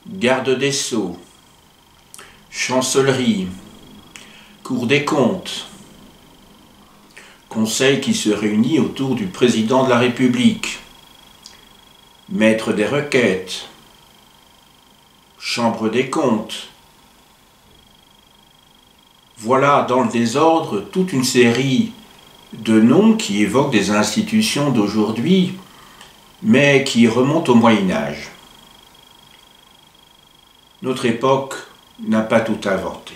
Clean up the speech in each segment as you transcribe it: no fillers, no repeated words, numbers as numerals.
garde des Sceaux, chancellerie, Cour des comptes, conseil qui se réunit autour du président de la République, maître des requêtes, chambre des comptes. Voilà dans le désordre toute une série de noms qui évoquent des institutions d'aujourd'hui, mais qui remontent au Moyen-Âge. Notre époque n'a pas tout inventé.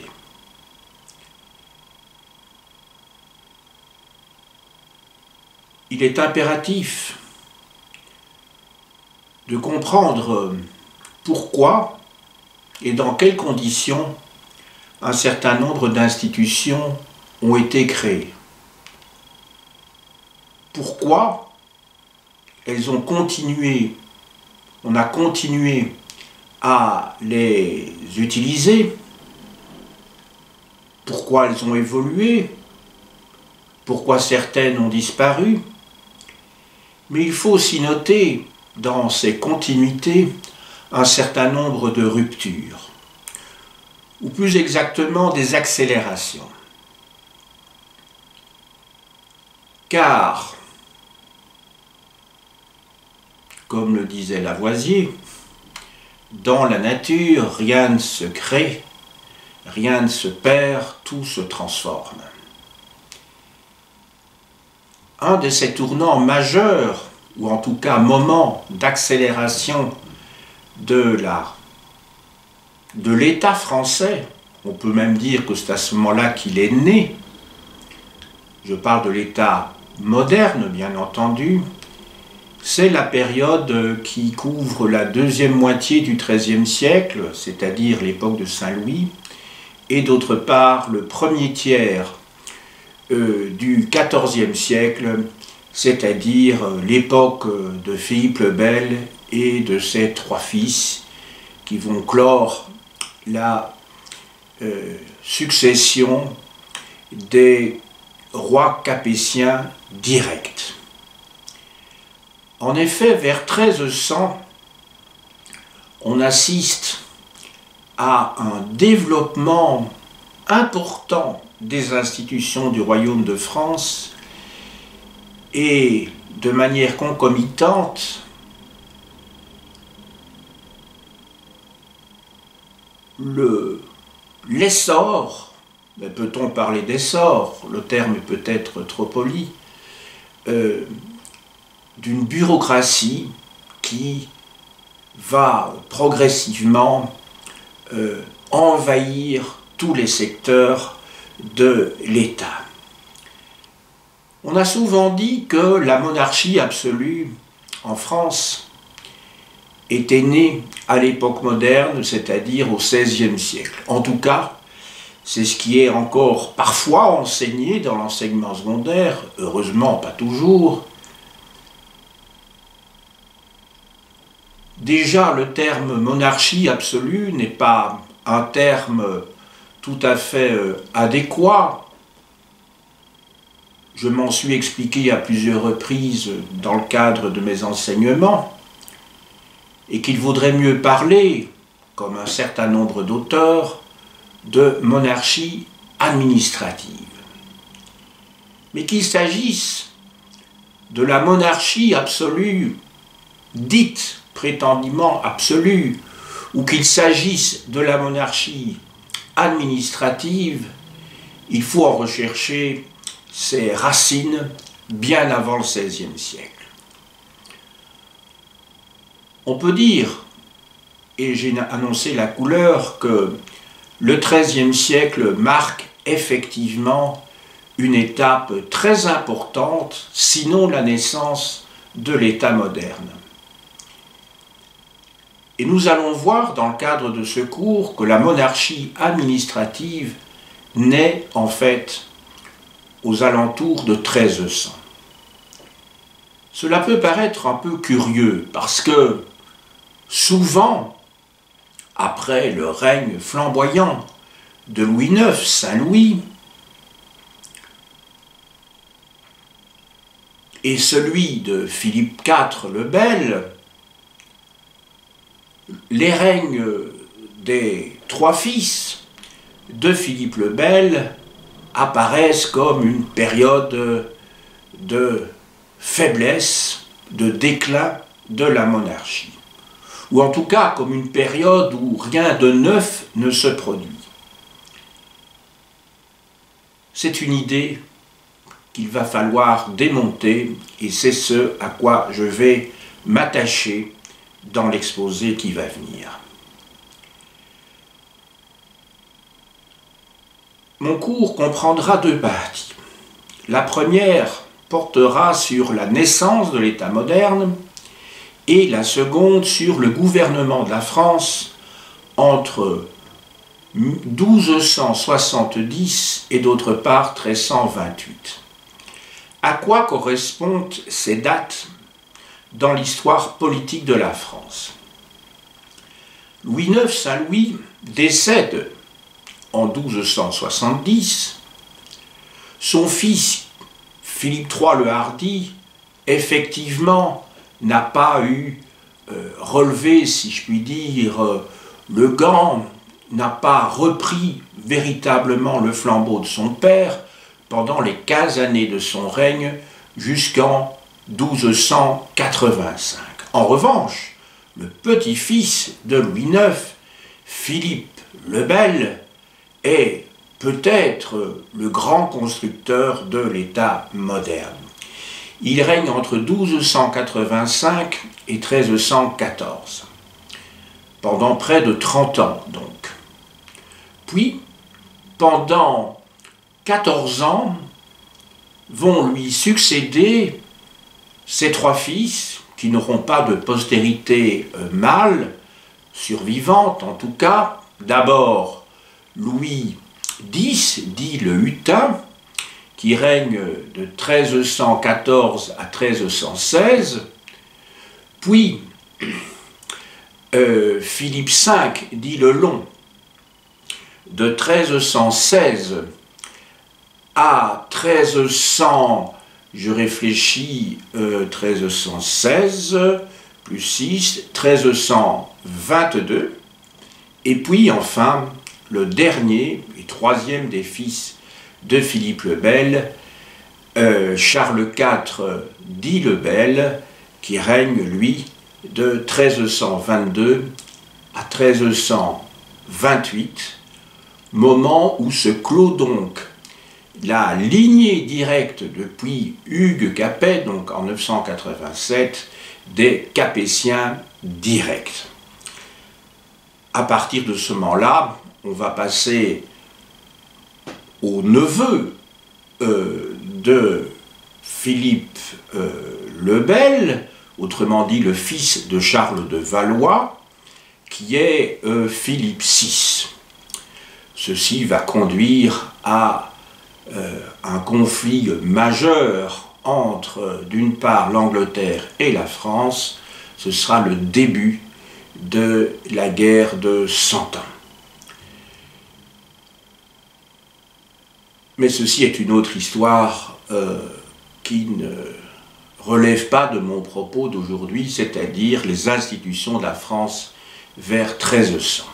Il est impératif de comprendre pourquoi et dans quelles conditions un certain nombre d'institutions ont été créées. Pourquoi elles ont continué, on a continué à les utiliser, pourquoi elles ont évolué, pourquoi certaines ont disparu. Mais il faut aussi noter dans ces continuités un certain nombre de ruptures, ou plus exactement des accélérations. Car, comme le disait Lavoisier, dans la nature, rien ne se crée, rien ne se perd, tout se transforme. Un de ces tournants majeurs, ou en tout cas moments d'accélération de l'État français, on peut même dire que c'est à ce moment-là qu'il est né, je parle de l'État moderne bien entendu, c'est la période qui couvre la deuxième moitié du XIIIe siècle, c'est-à-dire l'époque de Saint-Louis, et d'autre part le premier tiers du XIVe siècle, c'est-à-dire l'époque de Philippe le Bel et de ses trois fils qui vont clore la succession des rois capétiens directs. En effet, vers 1300, on assiste à un développement important des institutions du royaume de France et de manière concomitante, l'essor, peut-on parler d'essor, le terme est peut-être trop poli, d'une bureaucratie qui va progressivement envahir tous les secteurs de l'État. On a souvent dit que la monarchie absolue en France était née à l'époque moderne, c'est-à-dire au XVIe siècle. En tout cas, c'est ce qui est encore parfois enseigné dans l'enseignement secondaire, heureusement pas toujours. Déjà, le terme monarchie absolue n'est pas un terme tout à fait adéquat. Je m'en suis expliqué à plusieurs reprises dans le cadre de mes enseignements, et qu'il vaudrait mieux parler, comme un certain nombre d'auteurs, de monarchie administrative. Mais qu'il s'agisse de la monarchie absolue, dite prétendument absolue, ou qu'il s'agisse de la monarchie administrative, il faut en rechercher ses racines bien avant le XVIe siècle. On peut dire, et j'ai annoncé la couleur, que le XIIIe siècle marque effectivement une étape très importante, sinon la naissance de l'État moderne. Et nous allons voir dans le cadre de ce cours que la monarchie administrative naît en fait aux alentours de 1300. Cela peut paraître un peu curieux parce que souvent, après le règne flamboyant de Louis IX, Saint-Louis, et celui de Philippe IV le Bel, les règnes des trois fils de Philippe le Bel apparaissent comme une période de faiblesse, de déclin de la monarchie, ou en tout cas comme une période où rien de neuf ne se produit. C'est une idée qu'il va falloir démonter, et c'est ce à quoi je vais m'attacher dans l'exposé qui va venir. Mon cours comprendra deux parties. La première portera sur la naissance de l'État moderne et la seconde sur le gouvernement de la France entre 1270 et d'autre part 1328. À quoi correspondent ces dates dans l'histoire politique de la France? Louis IX Saint-Louis décède en 1270. Son fils, Philippe III le Hardi, effectivement, n'a pas eu relevé, si je puis dire, le gant, n'a pas repris véritablement le flambeau de son père pendant les 15 années de son règne jusqu'en 1285. En revanche, le petit-fils de Louis IX, Philippe le Bel, est peut-être le grand constructeur de l'État moderne. Il règne entre 1285 et 1314, pendant près de 30 ans donc. Puis, pendant 14 ans, vont lui succéder ses trois fils, qui n'auront pas de postérité mâle, survivante en tout cas. D'abord, Louis X, dit le Hutin, qui règne de 1314 à 1316, puis Philippe V, dit le Long, de 1316 à 1300, je réfléchis, 1316, plus 6, 1322, et puis enfin, le dernier et troisième des fils de Philippe le Bel, Charles IV, dit le Bel, qui règne, lui, de 1322 à 1328, moment où se clôt donc la lignée directe depuis Hugues Capet, donc en 987, des Capétiens directs. À partir de ce moment-là, on va passer au neveu de Philippe le Bel, autrement dit le fils de Charles de Valois, qui est Philippe VI. Ceci va conduire à un conflit majeur entre, d'une part, l'Angleterre et la France. Ce sera le début de la guerre de 100 ans. Mais ceci est une autre histoire qui ne relève pas de mon propos d'aujourd'hui, c'est-à-dire les institutions de la France vers 1300.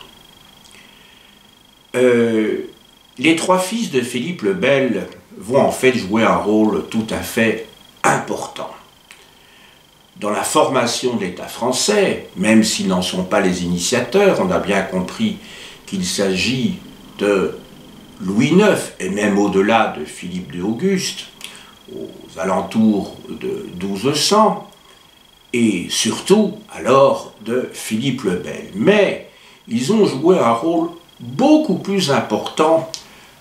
Les trois fils de Philippe le Bel vont en fait jouer un rôle tout à fait important dans la formation de l'État français, même s'ils n'en sont pas les initiateurs. On a bien compris qu'il s'agit de Louis IX, et même au-delà de Philippe d'Auguste, aux alentours de 1200, et surtout alors de Philippe le Bel. Mais ils ont joué un rôle beaucoup plus important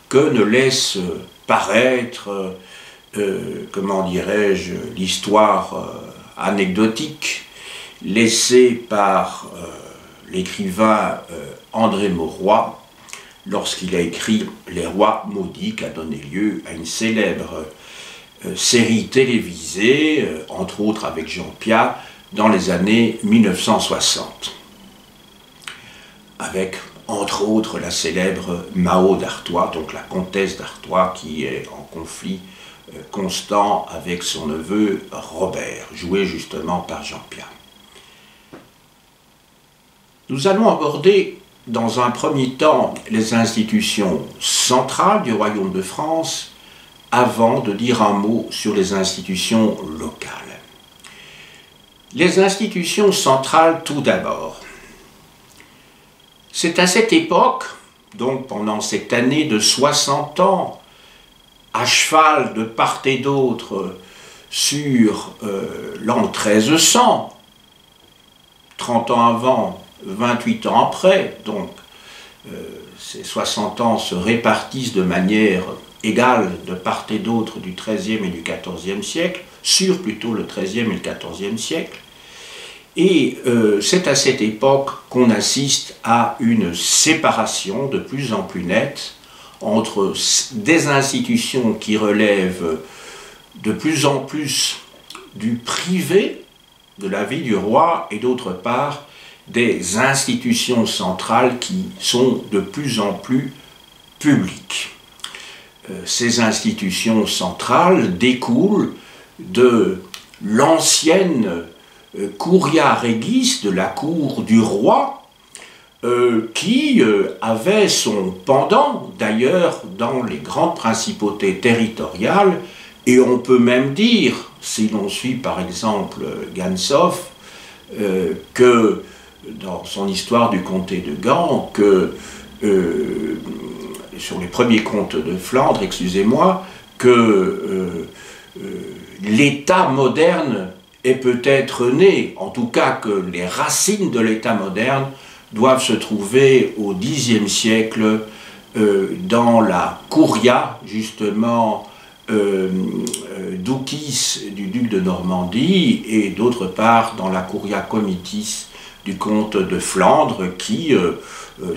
que ne laisse paraître, comment dirais-je, l'histoire anecdotique laissée par l'écrivain André Mauroy lorsqu'il a écrit « Les rois maudits » qui a donné lieu à une célèbre série télévisée, entre autres avec Jean Piat, dans les années 1960. Avec, entre autres, la célèbre Mao d'Artois, donc la comtesse d'Artois, qui est en conflit constant avec son neveu Robert, joué justement par Jean Piat. Nous allons aborder dans un premier temps les institutions centrales du Royaume de France avant de dire un mot sur les institutions locales. Les institutions centrales tout d'abord. C'est à cette époque, donc pendant cette année de 60 ans, à cheval de part et d'autre sur l'an 1300, 30 ans avant, 28 ans après, donc ces 60 ans se répartissent de manière égale de part et d'autre du XIIIe et du XIVe siècle, sur plutôt le XIIIe et le XIVe siècle. Et c'est à cette époque qu'on assiste à une séparation de plus en plus nette entre des institutions qui relèvent de plus en plus du privé, de la vie du roi, et d'autre part des institutions centrales qui sont de plus en plus publiques. Ces institutions centrales découlent de l'ancienne curia regis, de la cour du roi, qui avait son pendant d'ailleurs dans les grandes principautés territoriales, et on peut même dire, si l'on suit par exemple Gansoff, que dans son histoire du comté de Gand, que sur les premiers comtes de Flandre, excusez-moi, que l'État moderne est peut-être né, en tout cas que les racines de l'État moderne doivent se trouver au Xe siècle dans la curia, justement, ducis du duc de Normandie, et d'autre part dans la curia comitis du comte de Flandre, qui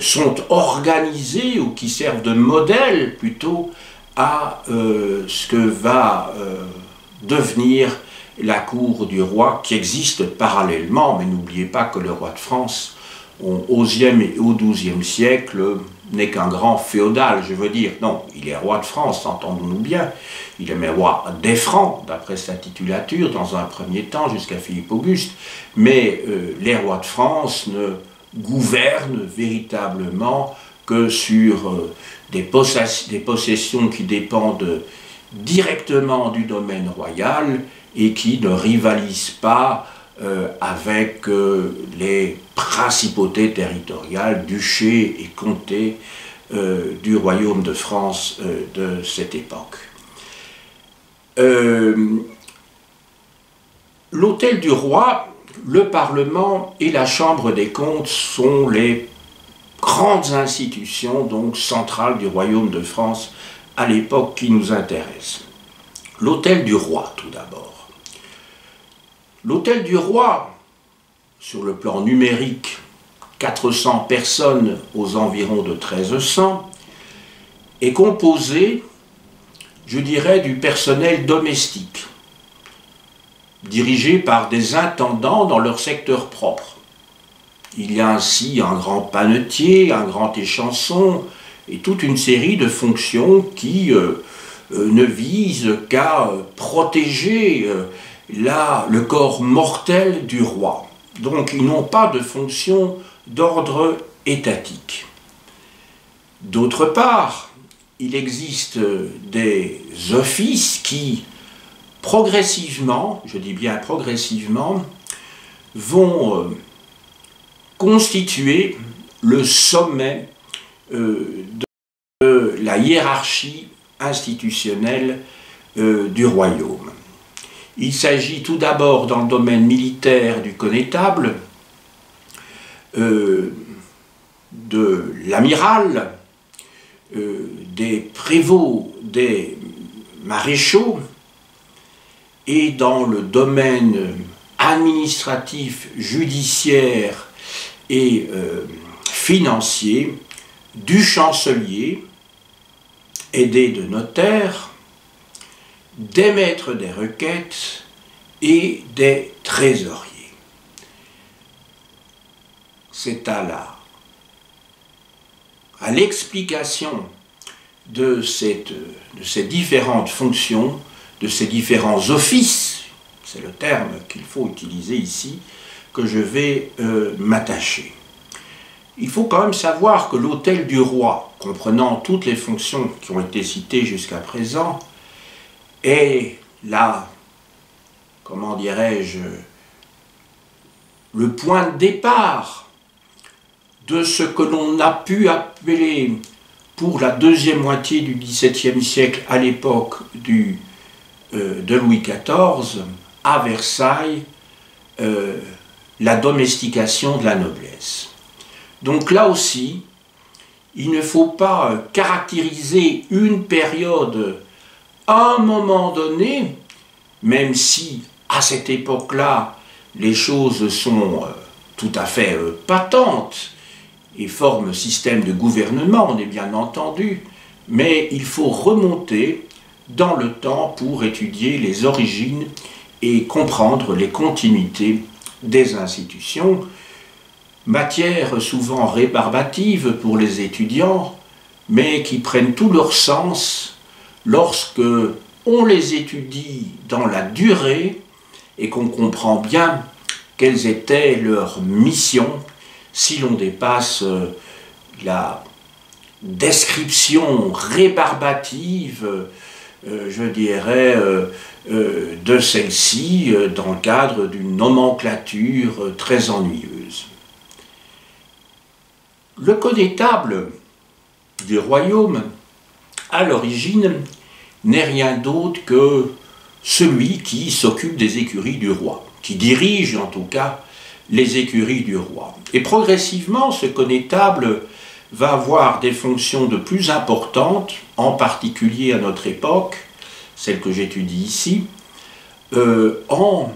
sont organisés ou qui servent de modèle plutôt à ce que va devenir la cour du roi, qui existe parallèlement, mais n'oubliez pas que le roi de France, au XIe et au XIIe siècle, n'est qu'un grand féodal, je veux dire. Non, il est roi de France, entendons-nous bien. Il est même roi des Francs, d'après sa titulature, dans un premier temps, jusqu'à Philippe Auguste. Mais les rois de France ne gouvernent véritablement que sur des possessions qui dépendent directement du domaine royal et qui ne rivalisent pas avec les principautés territoriales, duchés et comtés du royaume de France de cette époque. L'hôtel du roi, le Parlement et la Chambre des comptes sont les grandes institutions donc centrales du royaume de France à l'époque qui nous intéresse. L'hôtel du roi tout d'abord. L'hôtel du roi, sur le plan numérique, 400 personnes aux environs de 1300, est composé, je dirais, du personnel domestique, dirigé par des intendants dans leur secteur propre. Il y a ainsi un grand panetier, un grand échanson, et toute une série de fonctions qui ne visent qu'à protéger le corps mortel du roi. Donc ils n'ont pas de fonction d'ordre étatique. D'autre part, il existe des offices qui, progressivement, je dis bien progressivement, vont constituer le sommet de la hiérarchie institutionnelle du royaume. Il s'agit tout d'abord, dans le domaine militaire, du connétable, de l'amiral, des prévôts, des maréchaux, et dans le domaine administratif, judiciaire et financier, du chancelier, aidé de notaires, des maîtres des requêtes et des trésoriers. C'est à l'explication de ces différentes fonctions, de ces différents offices, c'est le terme qu'il faut utiliser ici, que je vais m'attacher. il faut quand même savoir que l'hôtel du roi, comprenant toutes les fonctions qui ont été citées jusqu'à présent, est là, comment dirais-je, le point de départ de ce que l'on a pu appeler pour la deuxième moitié du XVIIe siècle, à l'époque de Louis XIV, à Versailles, la domestication de la noblesse. Donc là aussi, il ne faut pas caractériser une période à un moment donné, même si à cette époque-là, les choses sont tout à fait patentes et forment système de gouvernement, on est bien entendu, mais il faut remonter dans le temps pour étudier les origines et comprendre les continuités des institutions, matière souvent rébarbative pour les étudiants, mais qui prennent tout leur sens lorsque on les étudie dans la durée et qu'on comprend bien quelles étaient leurs missions si l'on dépasse la description rébarbative, je dirais, de celle-ci dans le cadre d'une nomenclature très ennuyeuse. Le connétable du royaume, à l'origine, n'est rien d'autre que celui qui s'occupe des écuries du roi, qui dirige en tout cas les écuries du roi. Et progressivement, ce connétable va avoir des fonctions de plus importantes, en particulier à notre époque, celle que j'étudie ici, en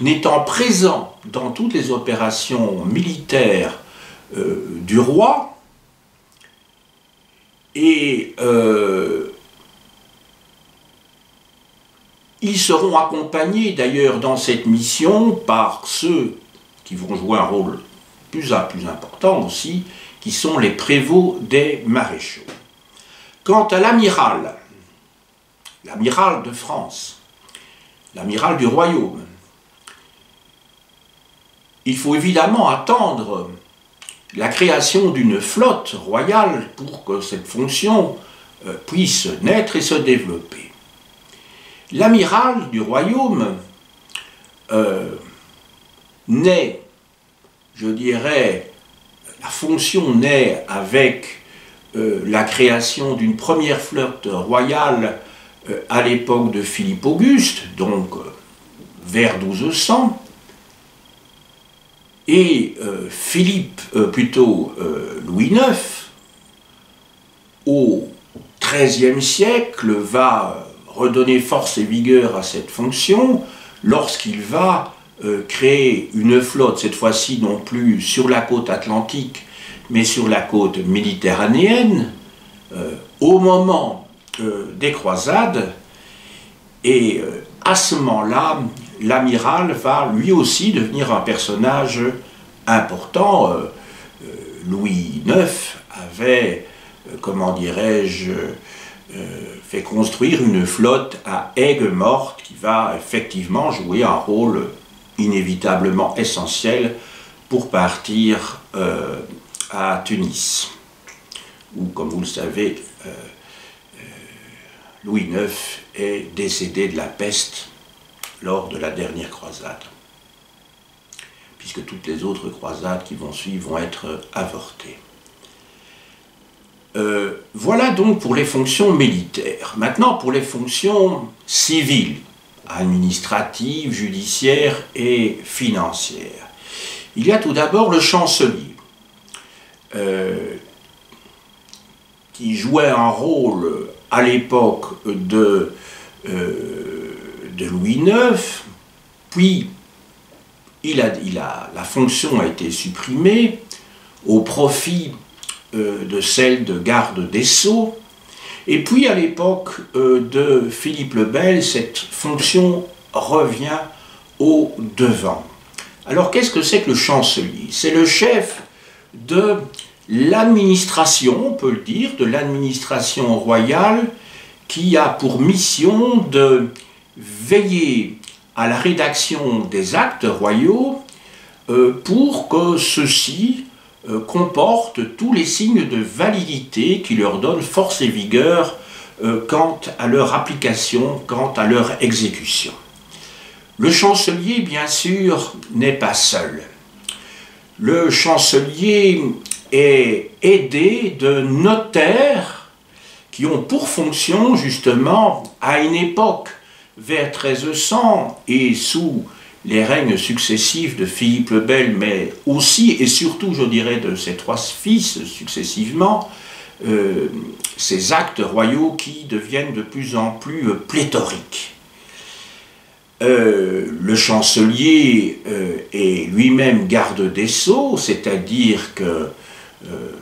étant présent dans toutes les opérations militaires du roi, et ils seront accompagnés d'ailleurs dans cette mission par ceux qui vont jouer un rôle plus important aussi, qui sont les prévôts des maréchaux. Quant à l'amiral, l'amiral de France, l'amiral du royaume, il faut évidemment attendre la création d'une flotte royale pour que cette fonction puisse naître et se développer. L'amiral du royaume naît, je dirais, la fonction naît avec la création d'une première flotte royale à l'époque de Philippe Auguste, donc vers 1200, et Louis IX, au XIIIe siècle, va redonner force et vigueur à cette fonction lorsqu'il va créer une flotte, cette fois-ci non plus sur la côte atlantique, mais sur la côte méditerranéenne, au moment des croisades, et à ce moment-là, l'amiral va lui aussi devenir un personnage important. Louis IX avait, comment dirais-je, fait construire une flotte à Aigues-Mortes qui va effectivement jouer un rôle inévitablement essentiel pour partir à Tunis, où, comme vous le savez, Louis IX est décédé de la peste lors de la dernière croisade, puisque toutes les autres croisades qui vont suivre vont être avortées. Voilà donc pour les fonctions militaires. Maintenant pour les fonctions civiles, administratives, judiciaires et financières. Il y a tout d'abord le chancelier, qui jouait un rôle à l'époque de Louis IX, puis la fonction a été supprimée au profit de celle de garde des Sceaux, et puis à l'époque de Philippe le Bel, cette fonction revient au devant. Alors qu'est-ce que c'est que le chancelier? C'est le chef de l'administration, on peut le dire, de l'administration royale, qui a pour mission de veiller à la rédaction des actes royaux pour que ceux-ci comportent tous les signes de validité qui leur donnent force et vigueur quant à leur application, quant à leur exécution. Le chancelier, bien sûr, n'est pas seul. Le chancelier est aidé de notaires qui ont pour fonction, justement, à une époque, vers 1300 et sous les règnes successifs de Philippe le Bel, mais aussi et surtout, je dirais, de ses trois fils successivement, ces actes royaux qui deviennent de plus en plus pléthoriques. Le chancelier est lui-même garde des sceaux, c'est-à-dire que,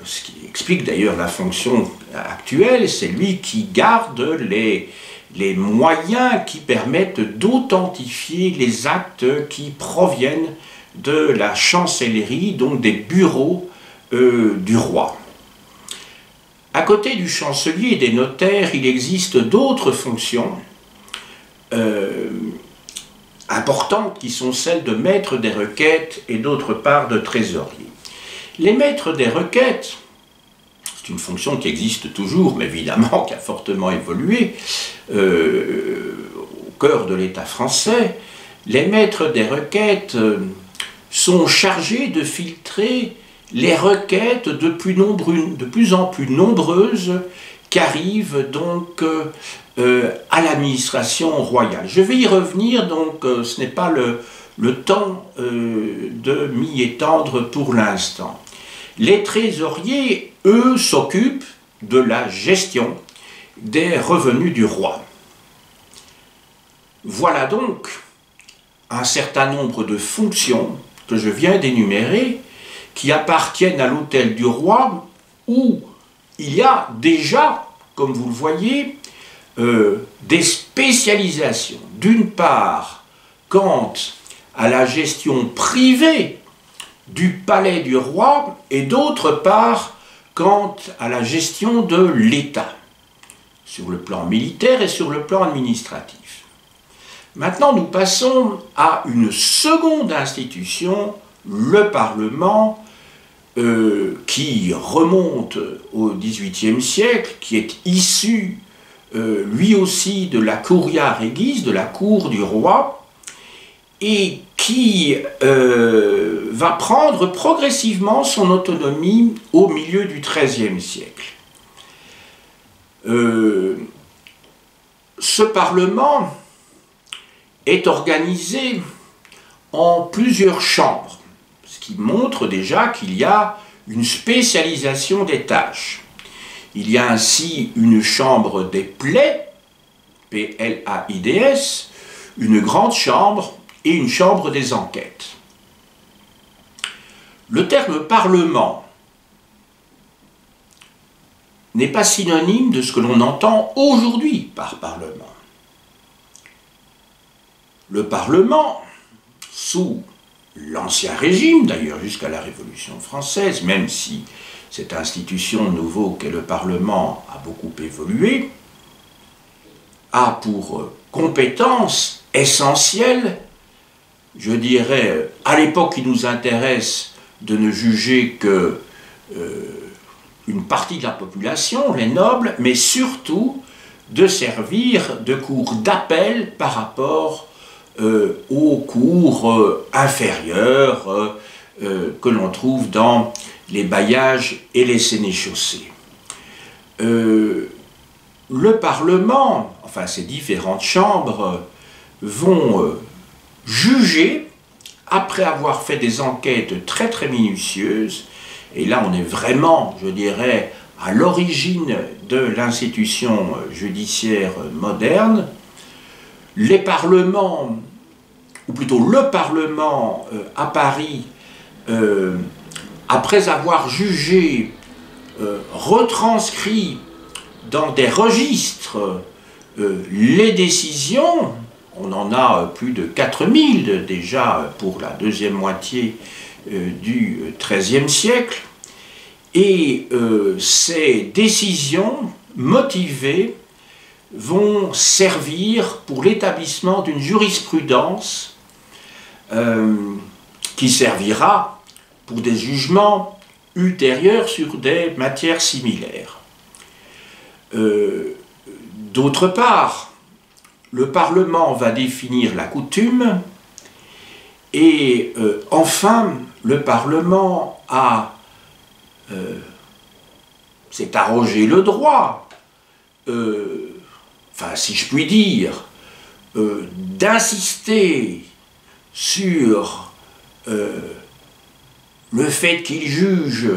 ce qui explique d'ailleurs la fonction actuelle, c'est lui qui garde les moyens qui permettent d'authentifier les actes qui proviennent de la chancellerie, donc des bureaux du roi. À côté du chancelier et des notaires, il existe d'autres fonctions importantes qui sont celles de maître des requêtes et d'autre part de trésorier. Les maîtres des requêtes, c'est une fonction qui existe toujours, mais évidemment qui a fortement évolué au cœur de l'État français. Les maîtres des requêtes sont chargés de filtrer les requêtes de plus en plus nombreuses qui arrivent donc à l'administration royale. Je vais y revenir, donc ce n'est pas le temps de m'y étendre pour l'instant. Les trésoriers, eux, s'occupent de la gestion des revenus du roi. Voilà donc un certain nombre de fonctions que je viens d'énumérer qui appartiennent à l'hôtel du roi, où il y a déjà, comme vous le voyez, des spécialisations. D'une part, quant à la gestion privée du palais du roi, et d'autre part, quant à la gestion de l'État, sur le plan militaire et sur le plan administratif. Maintenant, nous passons à une seconde institution, le Parlement, qui remonte au XVIIIe siècle, qui est issu lui aussi de la curia regis, de la cour du roi, et qui va prendre progressivement son autonomie au milieu du XIIIe siècle. Ce Parlement est organisé en plusieurs chambres, ce qui montre déjà qu'il y a une spécialisation des tâches. Il y a ainsi une chambre des plaids, P-L-A-I-D-S, une grande chambre et une chambre des enquêtes. Le terme Parlement n'est pas synonyme de ce que l'on entend aujourd'hui par Parlement. Le Parlement, sous l'Ancien Régime, d'ailleurs jusqu'à la Révolution française, même si cette institution nouveau qu'est le Parlement a beaucoup évolué, a pour compétence essentielle, je dirais, à l'époque qui nous intéresse, de ne juger que une partie de la population, les nobles, mais surtout de servir de cour d'appel par rapport aux cours inférieurs que l'on trouve dans les bailliages et les sénéchaussées. Le Parlement, enfin ces différentes chambres, vont juger, après avoir fait des enquêtes très très minutieuses, et là on est vraiment, je dirais, à l'origine de l'institution judiciaire moderne. Les parlements, ou plutôt le Parlement à Paris, après avoir jugé, retranscrit dans des registres les décisions, on en a plus de 4000 déjà pour la deuxième moitié du XIIIe siècle, et ces décisions motivées vont servir pour l'établissement d'une jurisprudence qui servira pour des jugements ultérieure sur des matières similaires. D'autre part, le Parlement va définir la coutume et enfin, le Parlement s'est arrogé le droit, enfin si je puis dire, d'insister sur le fait qu'il juge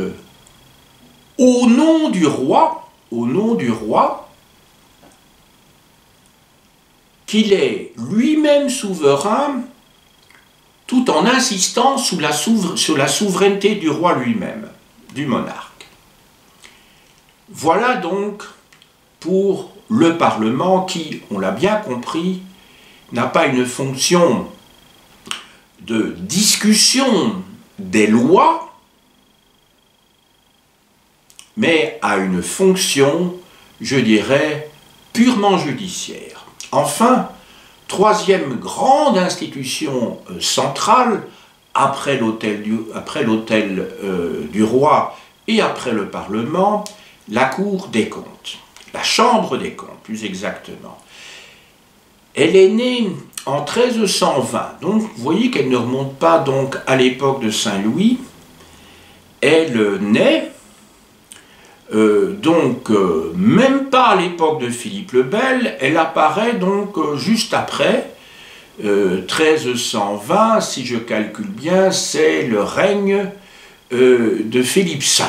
au nom du roi, qu'il est lui-même souverain, tout en insistant sur la souveraineté du roi lui-même, du monarque. Voilà donc pour le Parlement qui, on l'a bien compris, n'a pas une fonction de discussion des lois, mais a une fonction, je dirais, purement judiciaire. Enfin, troisième grande institution centrale, après l'hôtel du roi et après le Parlement, la Cour des comptes, la Chambre des comptes plus exactement. Elle est née en 1320, donc vous voyez qu'elle ne remonte pas donc à l'époque de Saint-Louis. Elle naît même pas à l'époque de Philippe le Bel, elle apparaît donc juste après, 1320, si je calcule bien, c'est le règne de Philippe V.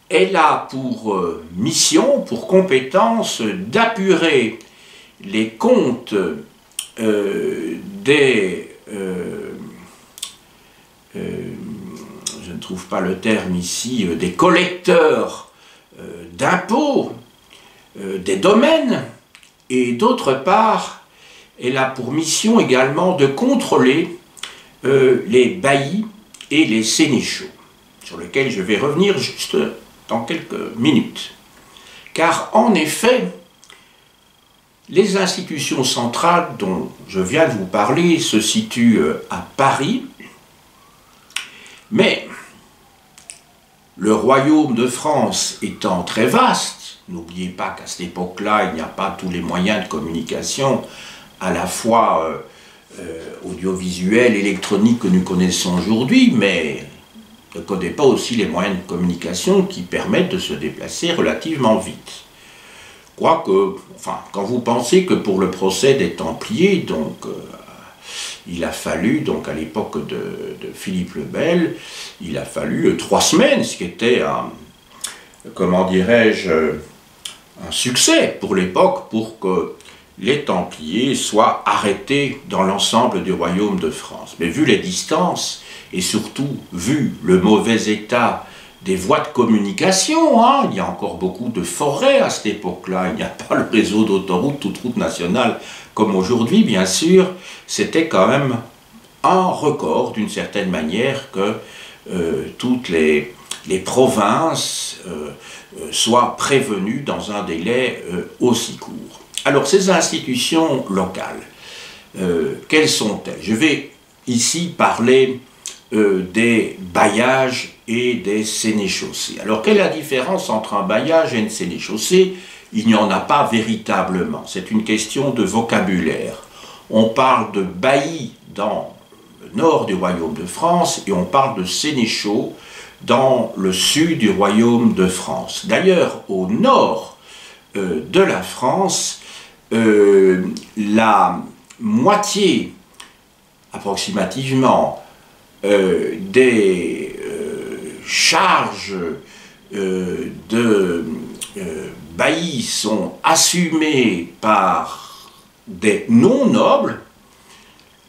Elle a pour mission, pour compétence, d'apurer les comptes je ne trouve pas le terme ici, des collecteurs d'impôts, des domaines, et d'autre part, elle a pour mission également de contrôler les baillis et les sénéchaux, sur lesquels je vais revenir juste dans quelques minutes. Car en effet, les institutions centrales dont je viens de vous parler se situent à Paris, mais le royaume de France étant très vaste, n'oubliez pas qu'à cette époque-là, il n'y a pas tous les moyens de communication, à la fois audiovisuels, électroniques que nous connaissons aujourd'hui, mais ne connaît pas aussi les moyens de communication qui permettent de se déplacer relativement vite. Je crois que, enfin, quand vous pensez que pour le procès des Templiers, donc, il a fallu, donc à l'époque de Philippe le Bel, il a fallu 3 semaines, ce qui était un, comment dirais-je, un succès pour l'époque, pour que les Templiers soient arrêtés dans l'ensemble du royaume de France. Mais vu les distances, et surtout vu le mauvais état des voies de communication, hein, il y a encore beaucoup de forêts à cette époque-là, il n'y a pas le réseau d'autoroutes, toute route nationale comme aujourd'hui, bien sûr, c'était quand même un record d'une certaine manière que toutes les provinces soient prévenues dans un délai aussi court. Alors ces institutions locales, quelles sont-elles? Je vais ici parler des bailliages et des sénéchaussées. Alors quelle est la différence entre un bailliage et une sénéchaussée? Il n'y en a pas véritablement, c'est une question de vocabulaire. On parle de baillis dans le nord du royaume de France et on parle de sénéchaux dans le sud du royaume de France. D'ailleurs, au nord de la France, la moitié approximativement des charges de baillis sont assumées par des non-nobles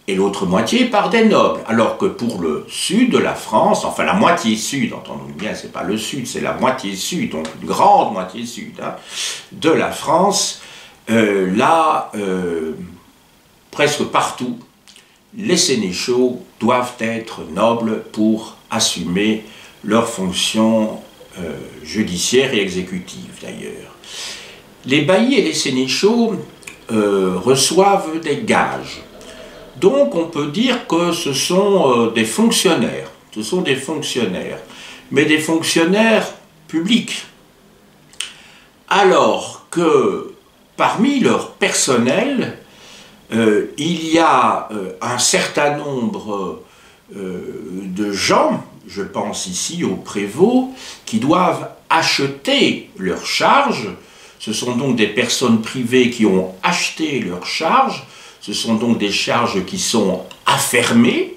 et l'autre moitié par des nobles. Alors que pour le sud de la France, enfin la moitié sud, entendons bien, c'est pas le sud, c'est la moitié sud, donc une grande moitié sud hein, de la France, là, presque partout, les sénéchaux doivent être nobles pour assumer leurs fonctions judiciaires et exécutives d'ailleurs. Les baillis et les sénéchaux reçoivent des gages. Donc on peut dire que ce sont des fonctionnaires. ce sont des fonctionnaires, mais des fonctionnaires publics. Alors que parmi leur personnel, il y a un certain nombre de gens, je pense ici aux prévôts, qui doivent acheter leurs charges. Ce sont donc des personnes privées qui ont acheté leurs charges. Ce sont donc des charges qui sont affermées.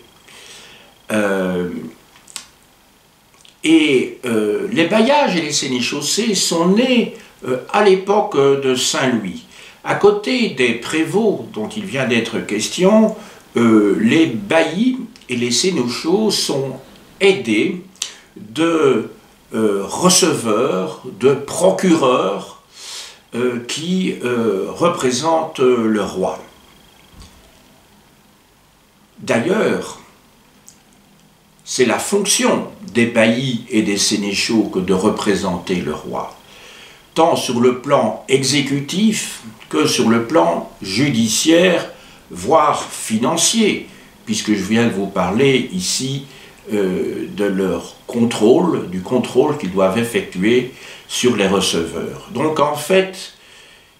Les bailliages et les sénéchaussées sont nés à l'époque de Saint-Louis. À côté des prévôts dont il vient d'être question, les baillis et les sénéchaux sont aidés de receveurs, de procureurs qui représentent le roi. D'ailleurs, c'est la fonction des baillis et des sénéchaux que de représenter le roi, tant sur le plan exécutif que sur le plan judiciaire, voire financier, puisque je viens de vous parler ici de leur contrôle, du contrôle qu'ils doivent effectuer sur les receveurs. Donc en fait,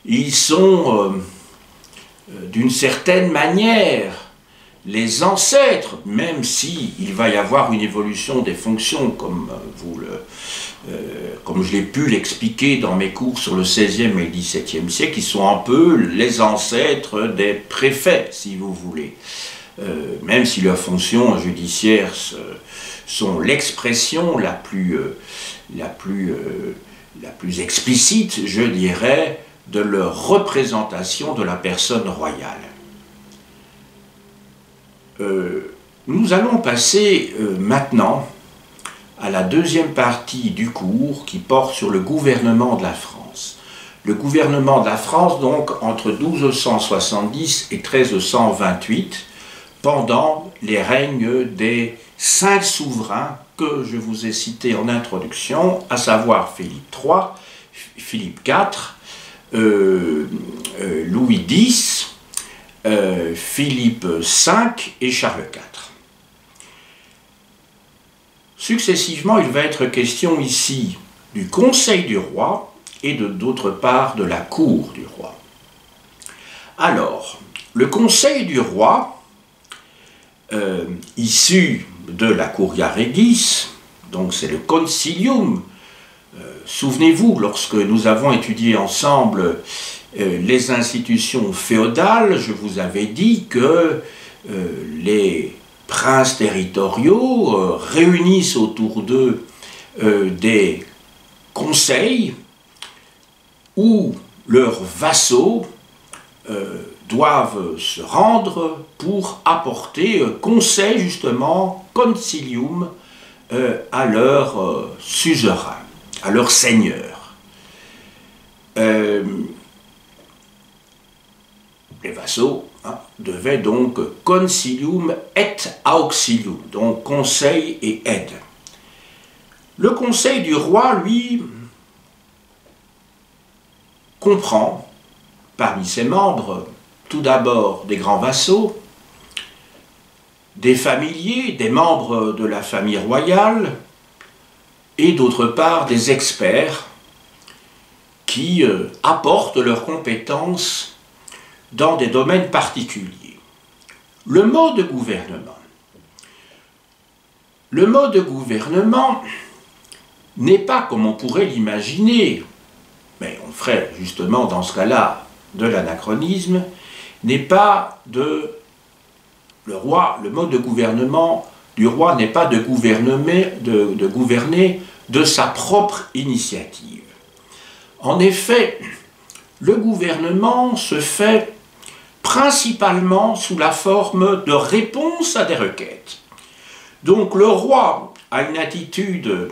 ils sont d'une certaine manière les ancêtres, même si il va y avoir une évolution des fonctions, comme je l'ai pu l'expliquer dans mes cours sur le XVIe et le XVIIe siècle, qui sont un peu les ancêtres des préfets, si vous voulez. Même si leurs fonctions judiciaires sont l'expression la plus explicite, je dirais, de leur représentation de la personne royale. Nous allons passer maintenant à la deuxième partie du cours qui porte sur le gouvernement de la France. Le gouvernement de la France, donc, entre 1270 et 1328, pendant les règnes des 5 souverains que je vous ai cités en introduction, à savoir Philippe III, Philippe IV, Louis X, Philippe V et Charles IV. Successivement, il va être question ici du Conseil du roi et d'autre part de la cour du roi. Alors, le Conseil du roi, issu de la Curia Regis, donc c'est le Concilium. Souvenez-vous, lorsque nous avons étudié ensemble les institutions féodales, je vous avais dit que les princes territoriaux réunissent autour d'eux des conseils où leurs vassaux doivent se rendre pour apporter conseil, justement, concilium, à leur suzerain, à leur seigneur. Les vassaux devaient donc concilium et auxilium, donc conseil et aide. Le conseil du roi, lui, comprend parmi ses membres tout d'abord des grands vassaux, des familiers, des membres de la famille royale, et d'autre part des experts qui apportent leurs compétences dans des domaines particuliers. Le mode de gouvernement. Le mode de gouvernement n'est pas comme on pourrait l'imaginer, mais on ferait justement dans ce cas-là de l'anachronisme, n'est pas le mode de gouvernement du roi n'est pas de gouverner de sa propre initiative. En effet, le gouvernement se fait principalement sous la forme de réponse à des requêtes. Donc le roi a une attitude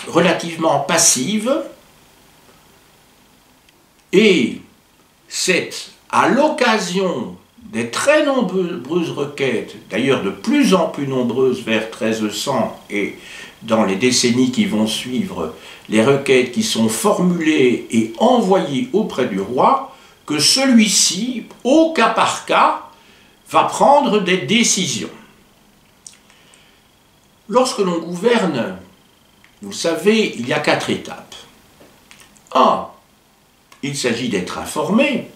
relativement passive et c'est à l'occasion des très nombreuses requêtes, d'ailleurs de plus en plus nombreuses vers 1300 et dans les décennies qui vont suivre, les requêtes qui sont formulées et envoyées auprès du roi, que celui-ci, au cas par cas, va prendre des décisions. Lorsque l'on gouverne, vous le savez, il y a 4 étapes. 1. Il s'agit d'être informé.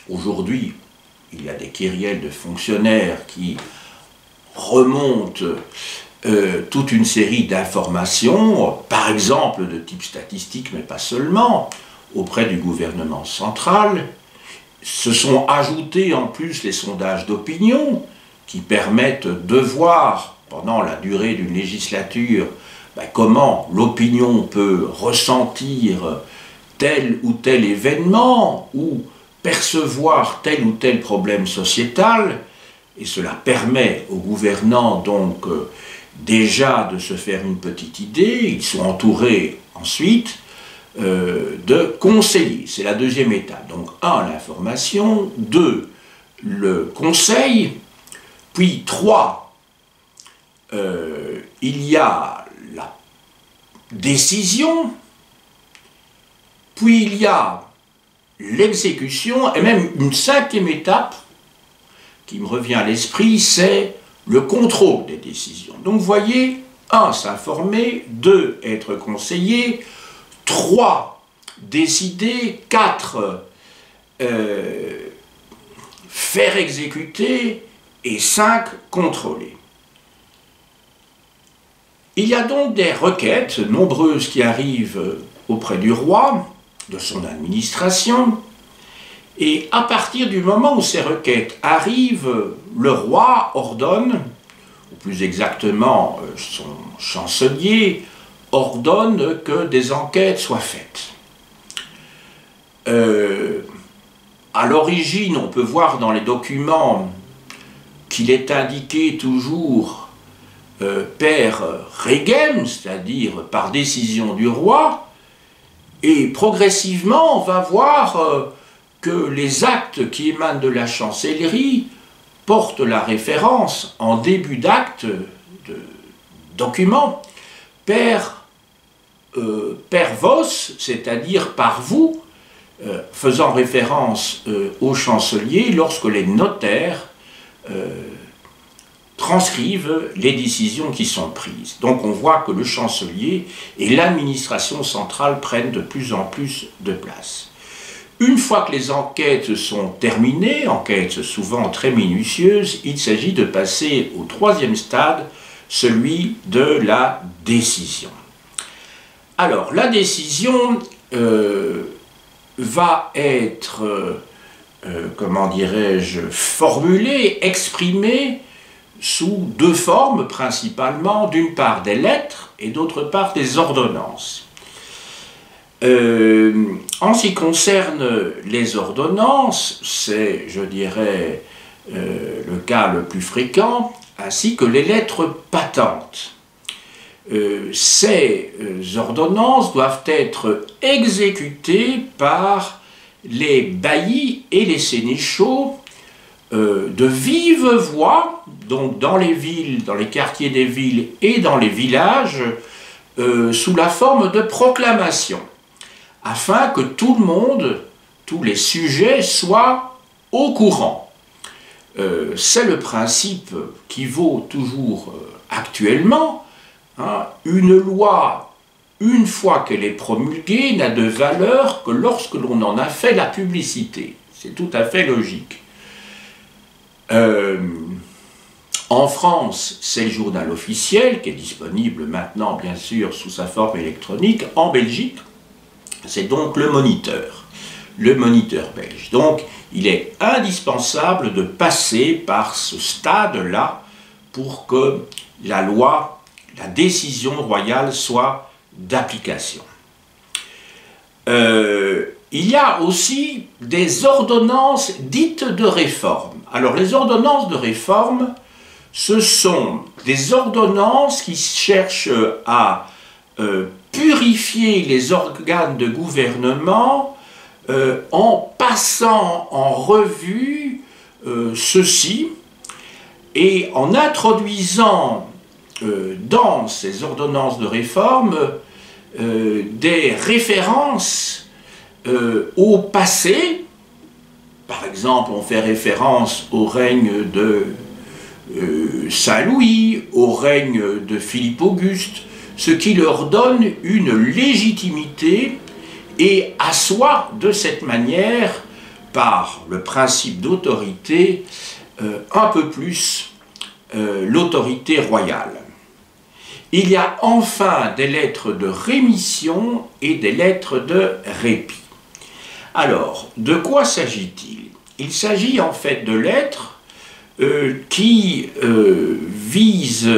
Aujourd'hui, il y a des kyrielles de fonctionnaires qui remontent toute une série d'informations, par exemple de type statistique, mais pas seulement, auprès du gouvernement central. Se sont ajoutés en plus les sondages d'opinion qui permettent de voir, pendant la durée d'une législature, comment l'opinion peut ressentir tel ou tel événement ou percevoir tel ou tel problème sociétal, et cela permet aux gouvernants donc déjà de se faire une petite idée. Ils sont entourés ensuite de conseillers. C'est la deuxième étape. Donc 1, l'information, 2, le conseil, puis 3, il y a la décision, puis il y a l'exécution, et même une 5e étape qui me revient à l'esprit, c'est le contrôle des décisions. Donc vous voyez, 1, s'informer, 2, être conseillé, 3, décider, 4, faire exécuter, et 5, contrôler. Il y a donc des requêtes nombreuses qui arrivent auprès du roi, de son administration, et à partir du moment où ces requêtes arrivent, le roi ordonne, ou plus exactement son chancelier, ordonne que des enquêtes soient faites. À l'origine, on peut voir dans les documents qu'il est indiqué toujours per regem, c'est-à-dire par décision du roi, et progressivement on va voir que les actes qui émanent de la chancellerie portent la référence en début d'acte de document per vos, c'est-à-dire par vous, faisant référence au chancelier lorsque les notaires transcrivent les décisions qui sont prises. Donc on voit que le chancelier et l'administration centrale prennent de plus en plus de place. Une fois que les enquêtes sont terminées, enquêtes souvent très minutieuses, il s'agit de passer au 3e stade, celui de la décision. Alors la décision va être, comment dirais-je, formulée, exprimée sous 2 formes principalement, d'une part des lettres et d'autre part des ordonnances. En ce qui concerne les ordonnances, c'est, je dirais, le cas le plus fréquent, ainsi que les lettres patentes. Ces ordonnances doivent être exécutées par les baillis et les sénéchaux de vive voix, donc dans les villes, dans les quartiers des villes et dans les villages, sous la forme de proclamations, afin que tout le monde, tous les sujets soient au courant. C'est le principe qui vaut toujours actuellement. Une loi, une fois qu'elle est promulguée, n'a de valeur que lorsque l'on en a fait la publicité. C'est tout à fait logique. En France, c'est le journal officiel, qui est disponible maintenant, bien sûr, sous sa forme électronique. En Belgique, c'est donc le Moniteur belge. Donc, il est indispensable de passer par ce stade-là pour que la loi, la décision royale soit d'application. Il y a aussi des ordonnances dites de réforme. Alors, les ordonnances de réforme, ce sont des ordonnances qui cherchent à purifier les organes de gouvernement en passant en revue ceux-ci et en introduisant dans ces ordonnances de réforme des références au passé. Par exemple, on fait référence au règne de Saint-Louis, au règne de Philippe Auguste, ce qui leur donne une légitimité et assoit de cette manière, par le principe d'autorité, un peu plus l'autorité royale. Il y a enfin des lettres de rémission et des lettres de répit. Alors, de quoi s'agit-il? Il s'agit en fait de lettres qui visent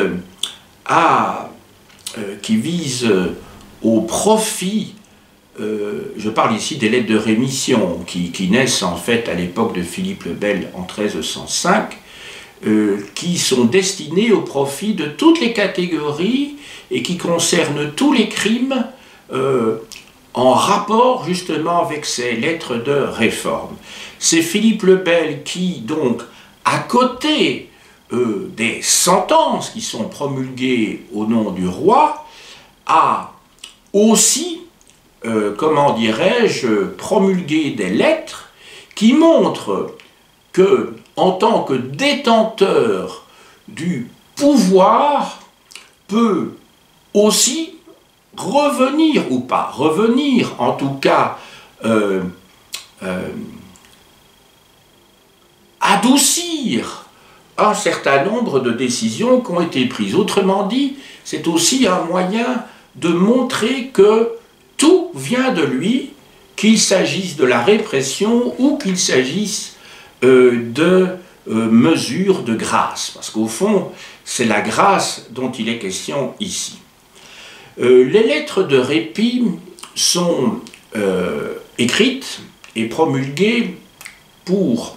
au profit. Je parle ici des lettres de rémission qui naissent en fait à l'époque de Philippe le Bel en 1305, qui sont destinées au profit de toutes les catégories et qui concernent tous les crimes en rapport justement avec ces lettres de réforme. C'est Philippe le Bel qui, donc, à côté des sentences qui sont promulguées au nom du roi, a aussi, comment dirais-je, promulgué des lettres qui montrent que, en tant que détenteur du pouvoir, peut aussi revenir, ou pas revenir, en tout cas, adoucir un certain nombre de décisions qui ont été prises. Autrement dit, c'est aussi un moyen de montrer que tout vient de lui, qu'il s'agisse de la répression ou qu'il s'agisse de mesures de grâce. Parce qu'au fond, c'est la grâce dont il est question ici. Les lettres de répit sont écrites et promulguées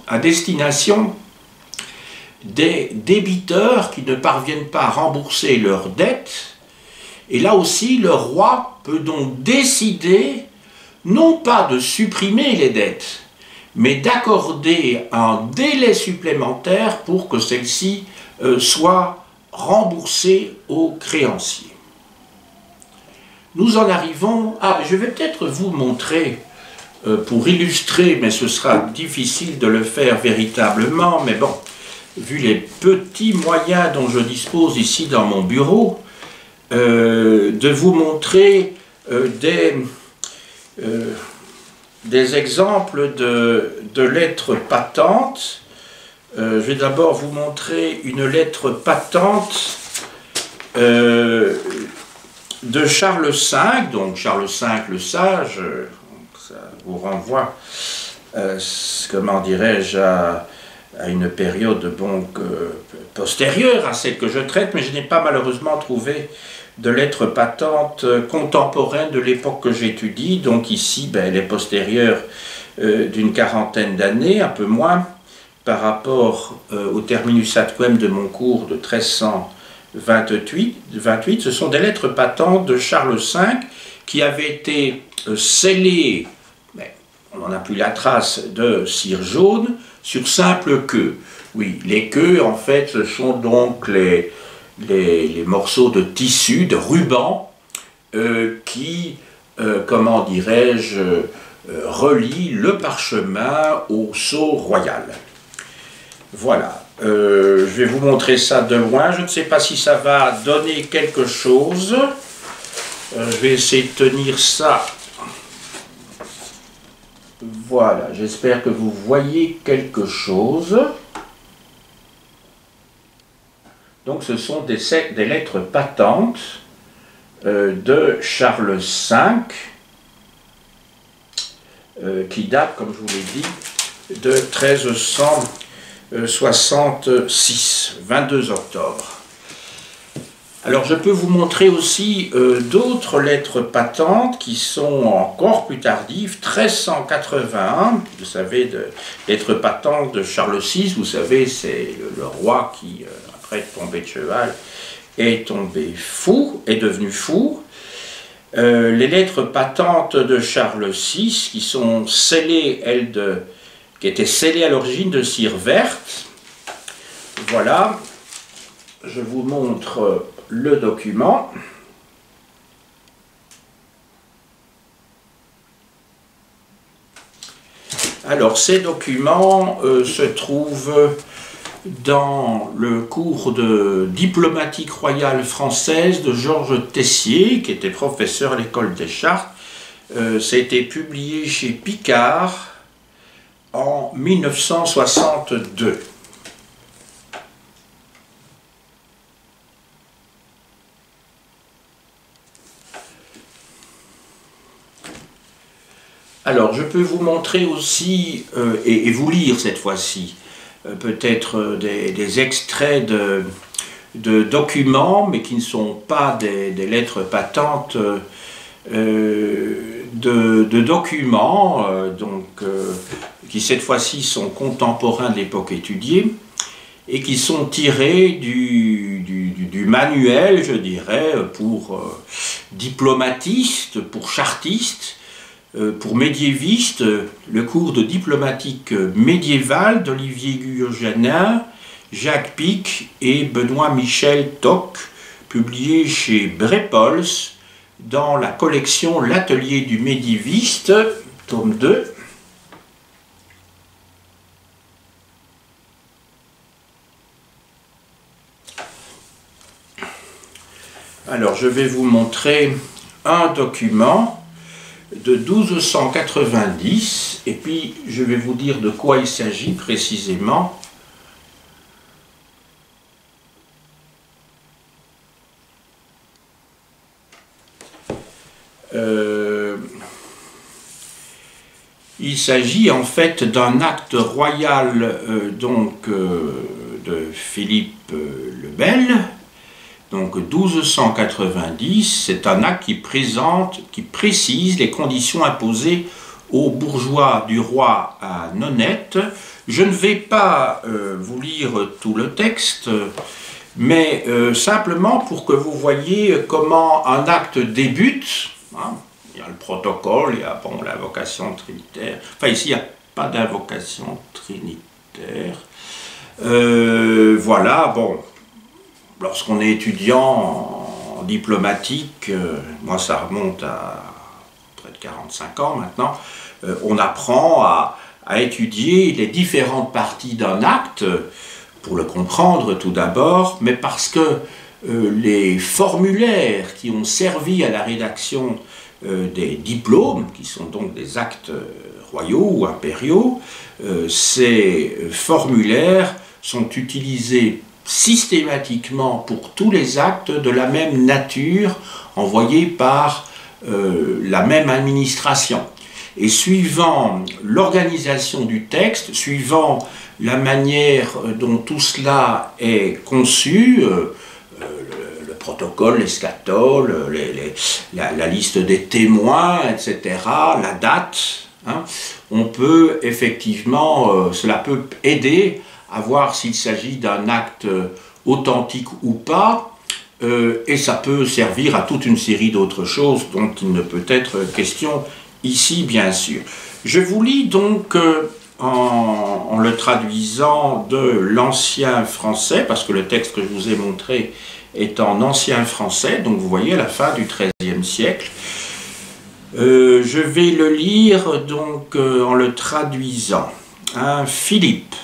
à destination des débiteurs qui ne parviennent pas à rembourser leurs dettes. Et là aussi, le roi peut donc décider non pas de supprimer les dettes, mais d'accorder un délai supplémentaire pour que celles-ci soient remboursées aux créanciers. Nous en arrivons à... Je vais peut-être vous montrer, pour illustrer, mais ce sera difficile de le faire véritablement, mais bon, vu les petits moyens dont je dispose ici dans mon bureau, de vous montrer des exemples de lettres patentes. Je vais d'abord vous montrer une lettre patente de Charles V, donc Charles V le Sage, ça vous renvoie, comment dirais-je, à une période donc postérieure à celle que je traite, mais je n'ai pas malheureusement trouvé de lettres patentes contemporaines de l'époque que j'étudie. Donc ici, elle est postérieure d'une quarantaine d'années, un peu moins, par rapport au terminus adquem de mon cours de 1328. Ce sont des lettres patentes de Charles V qui avaient été scellées, mais on n'en a plus la trace, de cire jaune sur simple queue. Oui, les queues, en fait, ce sont donc les morceaux de tissu, de ruban, qui, comment dirais-je, relient le parchemin au sceau royal. Voilà, je vais vous montrer ça de loin. Je ne sais pas si ça va donner quelque chose. Je vais essayer de tenir ça. Voilà, j'espère que vous voyez quelque chose. Donc ce sont des lettres patentes de Charles V qui datent, comme je vous l'ai dit, de 1366, 22 octobre. Alors je peux vous montrer aussi d'autres lettres patentes qui sont encore plus tardives, 1381, vous savez, lettres patentes de Charles VI, vous savez, c'est le roi qui, après être tombé de cheval, est tombé fou, est devenu fou. Les lettres patentes de Charles VI qui sont scellées, qui étaient scellées à l'origine de cire verte. Voilà, je vous montre le document. Alors ces documents se trouvent dans le cours de diplomatique royale française de Georges Tessier, qui était professeur à l'école des Chartes. Ça a été publié chez Picard en 1962. Alors, je peux vous montrer aussi, et vous lire cette fois-ci, peut-être des extraits de documents, mais qui ne sont pas des lettres patentes, de documents, qui cette fois-ci sont contemporains de l'époque étudiée, et qui sont tirés du manuel, je dirais, pour diplomatistes, pour chartistes, pour médiévistes, le cours de diplomatique médiévale d'Olivier Guyot-Janin, Jacques Pic et Benoît-Michel Toc, publié chez Brepols dans la collection L'Atelier du médiéviste, tome 2. Alors, je vais vous montrer un document de 1290, et puis je vais vous dire de quoi il s'agit précisément. Il s'agit en fait d'un acte royal de Philippe le Bel, donc 1290, c'est un acte qui précise les conditions imposées aux bourgeois du roi à Nonette. Je ne vais pas vous lire tout le texte, mais simplement pour que vous voyez comment un acte débute. Hein. Il y a le protocole, il y a l'invocation trinitaire. Enfin ici, il n'y a pas d'invocation trinitaire. Voilà, bon. Lorsqu'on est étudiant en diplomatique, moi ça remonte à près de 45 ans maintenant, on apprend à étudier les différentes parties d'un acte, pour le comprendre tout d'abord, mais parce que les formulaires qui ont servi à la rédaction des diplômes, qui sont donc des actes royaux ou impériaux, ces formulaires sont utilisés systématiquement pour tous les actes de la même nature envoyés par la même administration. Et suivant l'organisation du texte, suivant la manière dont tout cela est conçu, le protocole, les scatoles, la liste des témoins, etc., la date, hein, on peut effectivement, cela peut aider à voir s'il s'agit d'un acte authentique ou pas, et ça peut servir à toute une série d'autres choses dont il ne peut être question ici, bien sûr. Je vous lis donc, en le traduisant de l'ancien français, parce que le texte que je vous ai montré est en ancien français, donc vous voyez à la fin du XIIIe siècle. Je vais le lire donc en le traduisant. Hein, Philippe,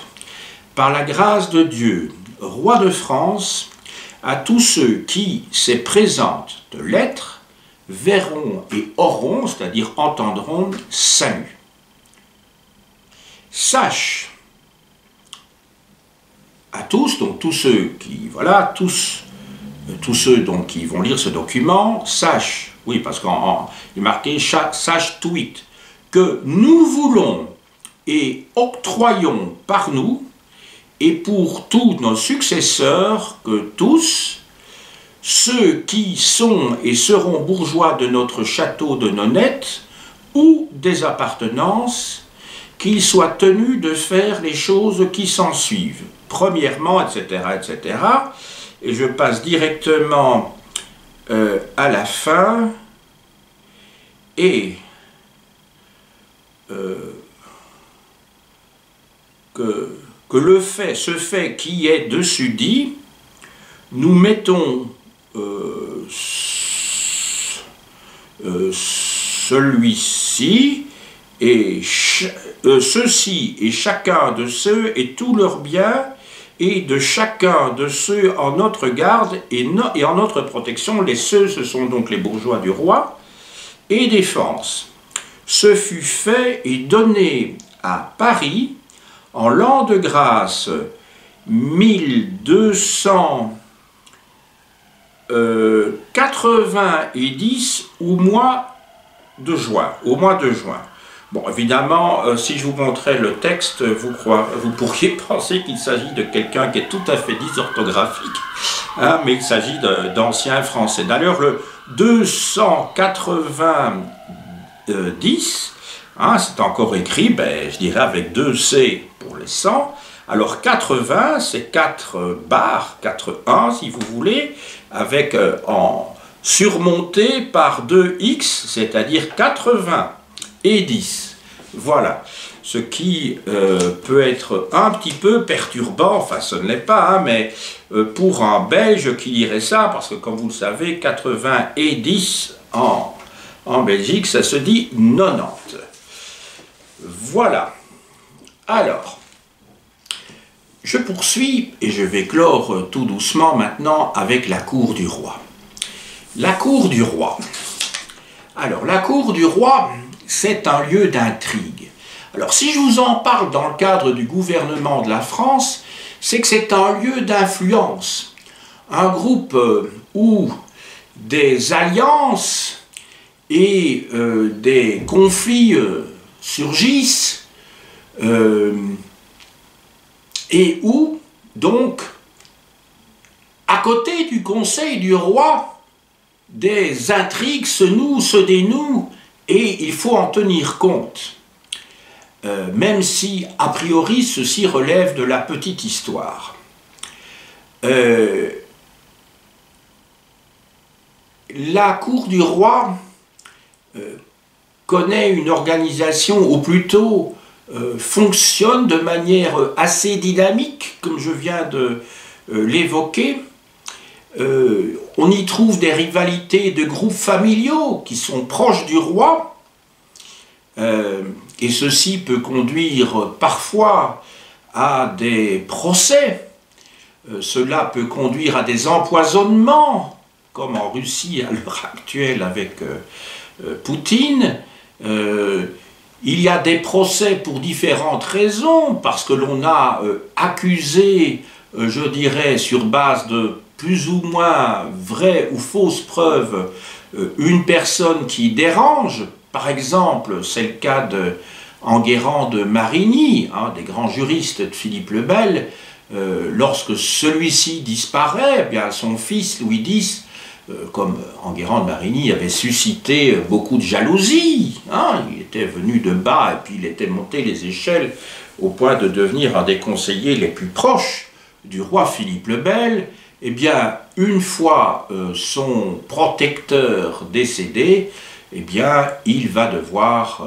par la grâce de Dieu, roi de France, à tous ceux qui se présentent de l'être, verront et auront, c'est-à-dire entendront, salut. Sache à tous, donc tous ceux qui, voilà, tous ceux donc qui vont lire ce document, sache, oui, parce qu'il est marqué sache tweet, que nous voulons et octroyons par nous, et pour tous nos successeurs, que tous, ceux qui sont et seront bourgeois de notre château de Nonette, ou des appartenances, qu'ils soient tenus de faire les choses qui s'ensuivent. Premièrement, etc., etc., et je passe directement à la fin, et que ce fait qui est dessus dit, nous mettons celui-ci et ceux-ci et chacun de ceux et tous leurs biens et de chacun de ceux en notre garde et en notre protection. Les ceux, ce sont donc les bourgeois du roi, et défense. Ce fut fait et donné à Paris en l'an de grâce 1290 au mois de juin. Bon, évidemment, si je vous montrais le texte, vous pourriez penser qu'il s'agit de quelqu'un qui est tout à fait dysorthographique, hein, mais il s'agit d'ancien français. D'ailleurs, le 290, hein, c'est encore écrit, je dirais avec 2 C pour les 100. Alors 80, c'est 4 barres, 4 1 si vous voulez, avec en surmonté par 2 X, c'est-à-dire 80 et 10. Voilà. Ce qui peut être un petit peu perturbant, enfin ce ne l'est pas, hein, mais pour un Belge qui lirait ça, parce que comme vous le savez, 80 et 10 en Belgique, ça se dit 90. Voilà. Alors, je poursuis et je vais clore tout doucement maintenant avec la cour du roi. La cour du roi. Alors, la cour du roi, c'est un lieu d'intrigue. Alors, si je vous en parle dans le cadre du gouvernement de la France, c'est que c'est un lieu d'influence. Un groupe où des alliances et des conflits surgissent et où, donc, à côté du conseil du roi, des intrigues se nouent, se dénouent, et il faut en tenir compte. Même si, a priori, ceci relève de la petite histoire. La cour du roi connaît une organisation, ou plutôt fonctionne de manière assez dynamique, comme je viens de l'évoquer. On y trouve des rivalités de groupes familiaux qui sont proches du roi, et ceci peut conduire parfois à des procès, cela peut conduire à des empoisonnements, comme en Russie à l'heure actuelle avec Poutine. Il y a des procès pour différentes raisons, parce que l'on a accusé, je dirais, sur base de plus ou moins vraies ou fausses preuves, une personne qui dérange. Par exemple, c'est le cas d'Enguerrand de Marigny, un des grands juristes de Philippe le Bel. Lorsque celui-ci disparaît, eh bien, son fils Louis X, comme Enguerrand de Marigny, avait suscité beaucoup de jalousie. Hein, il était venu de bas et puis il était monté les échelles au point de devenir un des conseillers les plus proches du roi Philippe le Bel. Eh bien, une fois son protecteur décédé, eh bien, il va devoir,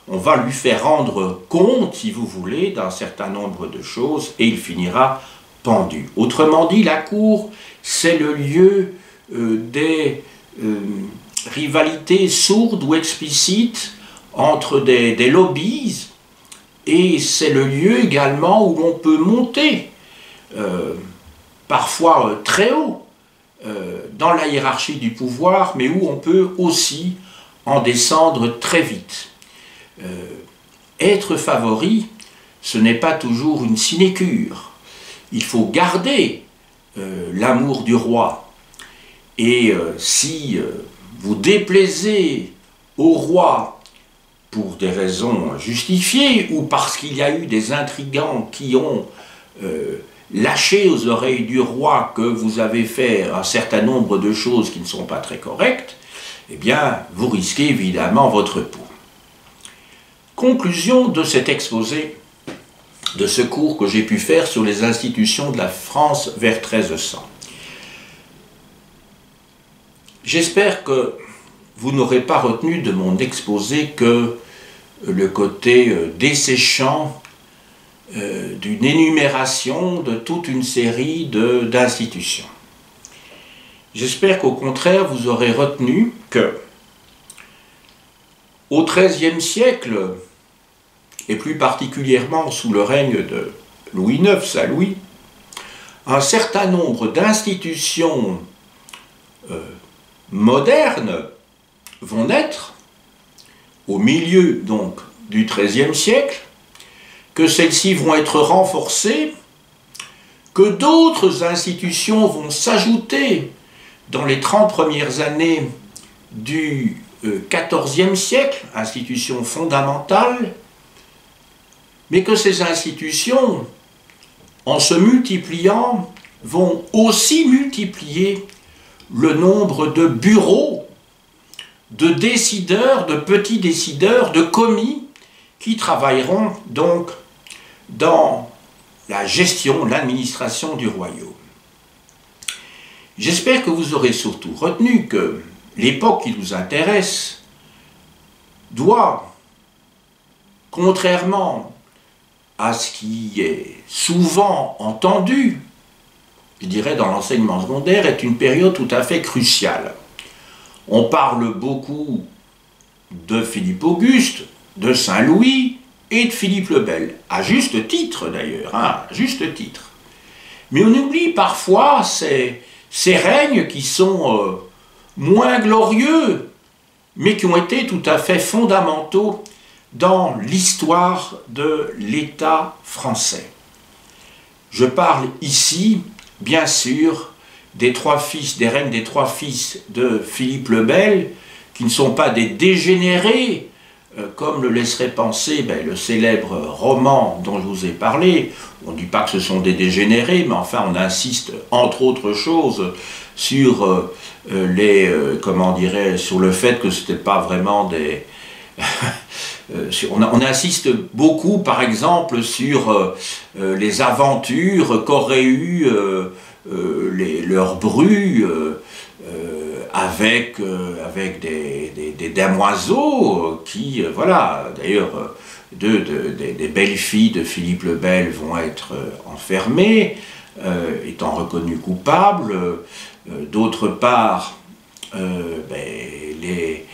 on va lui faire rendre compte, si vous voulez, d'un certain nombre de choses, et il finira pendu. Autrement dit, la cour, c'est le lieu des rivalités sourdes ou explicites entre des lobbies, et c'est le lieu également où l'on peut monter, parfois très haut, dans la hiérarchie du pouvoir, mais où on peut aussi en descendre très vite. Être favori, ce n'est pas toujours une sinécure. Il faut garder l'amour du roi. Et si vous déplaisez au roi pour des raisons justifiées, ou parce qu'il y a eu des intrigants qui ont lâché aux oreilles du roi que vous avez fait un certain nombre de choses qui ne sont pas très correctes, eh bien, vous risquez évidemment votre peau. Conclusion de cet exposé, de ce cours que j'ai pu faire sur les institutions de la France vers 1300. J'espère que vous n'aurez pas retenu de mon exposé que le côté desséchant d'une énumération de toute une série d'institutions. J'espère qu'au contraire, vous aurez retenu que, au XIIIe siècle, et plus particulièrement sous le règne de Louis IX, Saint-Louis, un certain nombre d'institutions modernes vont naître au milieu donc du XIIIe siècle, que celles-ci vont être renforcées, que d'autres institutions vont s'ajouter dans les 30 premières années du XIVe siècle, institutions fondamentales, mais que ces institutions, en se multipliant, vont aussi multiplier le nombre de bureaux, de décideurs, de petits décideurs, de commis, qui travailleront donc dans la gestion, l'administration du royaume. J'espère que vous aurez surtout retenu que l'époque qui nous intéresse doit, contrairement à ce qui est souvent entendu, je dirais dans l'enseignement secondaire, est une période tout à fait cruciale. On parle beaucoup de Philippe Auguste, de Saint-Louis et de Philippe le Bel, à juste titre d'ailleurs, hein, à juste titre. Mais on oublie parfois ces règnes qui sont moins glorieux, mais qui ont été tout à fait fondamentaux dans l'histoire de l'État français. Je parle ici, bien sûr, des règnes des trois fils de Philippe le Bel, qui ne sont pas des dégénérés, comme le laisserait penser le célèbre roman dont je vous ai parlé. On ne dit pas que ce sont des dégénérés, mais enfin on insiste, entre autres choses, sur sur le fait que ce n'était pas vraiment des... on insiste beaucoup, par exemple, sur les aventures qu'auraient eues leurs brus avec des damoiseaux qui, voilà, d'ailleurs, des belles filles de Philippe le Bel vont être enfermées, étant reconnues coupables. D'autre part, les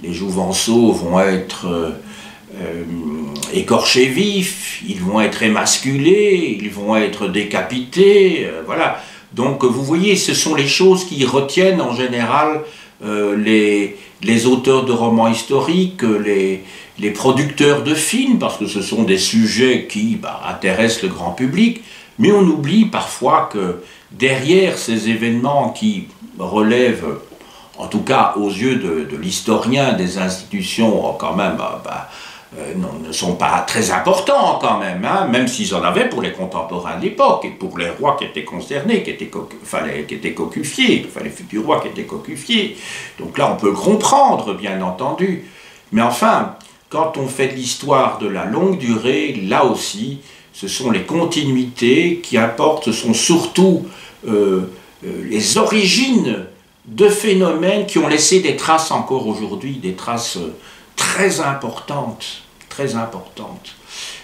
jouvenceaux vont être écorchés vifs, ils vont être émasculés, ils vont être décapités, voilà. Donc vous voyez, ce sont les choses qui retiennent en général les auteurs de romans historiques, les producteurs de films, parce que ce sont des sujets qui intéressent le grand public, mais on oublie parfois que derrière ces événements qui relèvent, en tout cas aux yeux de l'historien des institutions, quand même, ne sont pas très importants quand même, hein, même s'ils en avaient pour les contemporains de l'époque et pour les rois qui étaient concernés, qui étaient cocufiés, enfin les futurs rois qui étaient cocufiés. Donc là on peut le comprendre, bien entendu, mais enfin, quand on fait de l'histoire de la longue durée, là aussi, ce sont les continuités qui importent, ce sont surtout les origines de phénomènes qui ont laissé des traces encore aujourd'hui, des traces très importantes, très importantes.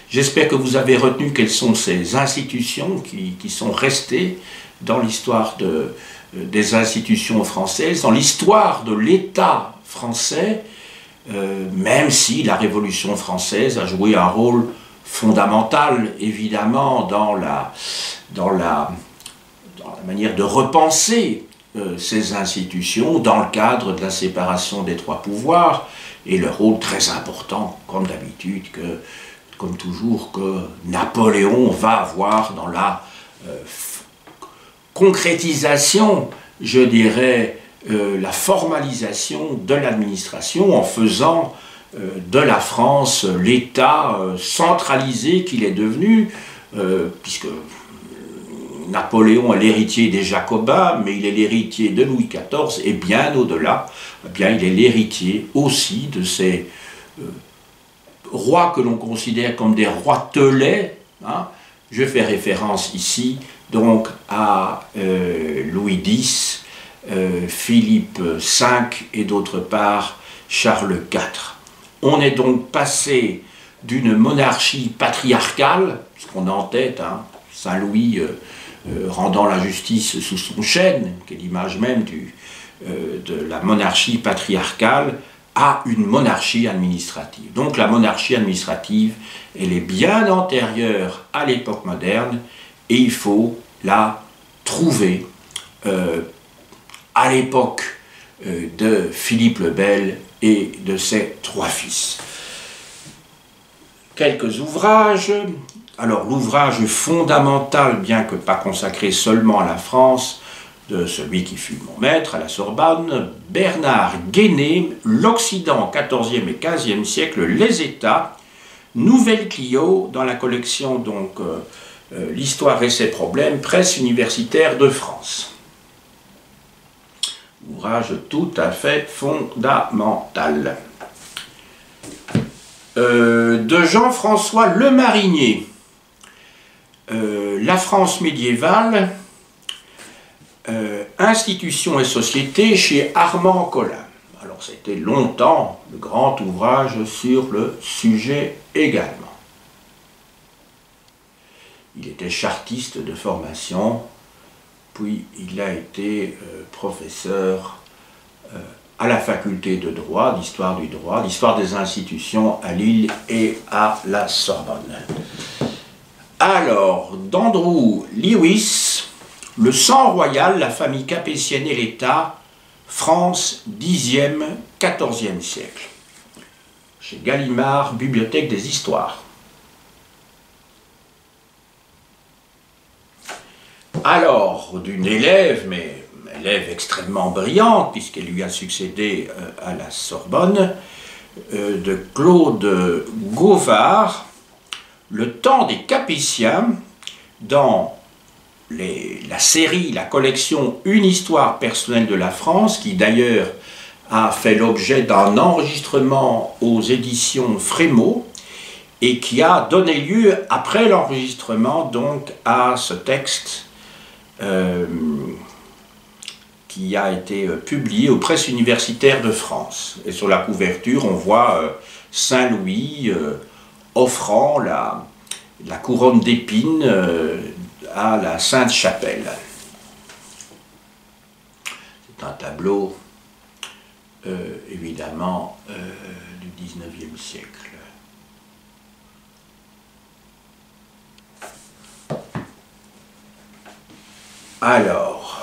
J'espère que vous avez retenu quelles sont ces institutions qui sont restées dans l'histoire des institutions françaises, dans l'histoire de l'État français, même si la Révolution française a joué un rôle fondamental, évidemment, dans la manière de repenser ces institutions dans le cadre de la séparation des trois pouvoirs, et le rôle très important, comme d'habitude, comme toujours, que Napoléon va avoir dans la concrétisation, je dirais, la formalisation de l'administration en faisant de la France l'État centralisé qu'il est devenu, puisque Napoléon est l'héritier des Jacobins, mais il est l'héritier de Louis XIV, et bien au-delà, il est l'héritier aussi de ces rois que l'on considère comme des rois telets. Hein. Je fais référence ici donc à Louis X, Philippe V et d'autre part Charles IV. On est donc passé d'une monarchie patriarcale, ce qu'on a en tête, hein, Saint-Louis rendant la justice sous son chêne, qui est l'image même de la monarchie patriarcale, à une monarchie administrative. Donc la monarchie administrative, elle est bien antérieure à l'époque moderne, et il faut la trouvés à l'époque de Philippe le Bel et de ses 3 fils. Quelques ouvrages. Alors l'ouvrage fondamental, bien que pas consacré seulement à la France, de celui qui fut mon maître à la Sorbonne, Bernard Guéné, L'Occident, 14e et 15e siècle, les États, Nouvelle Clio, dans la collection donc L'Histoire et ses problèmes, Presse universitaire de France. Ouvrage tout à fait fondamental. De Jean-François Lemarinier, La France médiévale, Institutions et sociétés chez Armand Collin. Alors c'était longtemps le grand ouvrage sur le sujet également. Il était chartiste de formation, puis il a été professeur à la faculté de droit, d'histoire du droit, d'histoire des institutions à Lille et à la Sorbonne. Alors, d'Andrew Lewis, Le sang royal, la famille capétienne et l'État, France, 10e, 14e siècle. Chez Gallimard, Bibliothèque des Histoires. Alors, d'une élève, mais élève extrêmement brillante, puisqu'elle lui a succédé à la Sorbonne, de Claude Gauvard, Le temps des Capétiens, dans la série, la collection Une histoire personnelle de la France, qui d'ailleurs a fait l'objet d'un enregistrement aux éditions Frémaux, et qui a donné lieu, après l'enregistrement, donc, à ce texte qui a été publié aux presses universitaires de France. Et sur la couverture, on voit Saint-Louis offrant la couronne d'épines à la Sainte-Chapelle. C'est un tableau, évidemment, du XIXe siècle. Alors,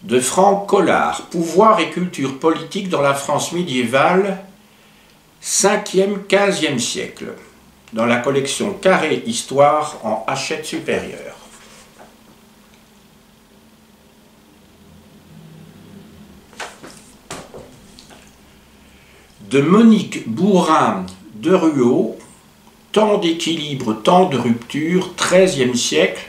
de Franck Collard, Pouvoir et culture politique dans la France médiévale, 5e, 15e siècle, dans la collection Carré Histoire en Hachette supérieure. De Monique Bourrin de Ruot, Temps d'équilibre, temps de rupture, 13e siècle,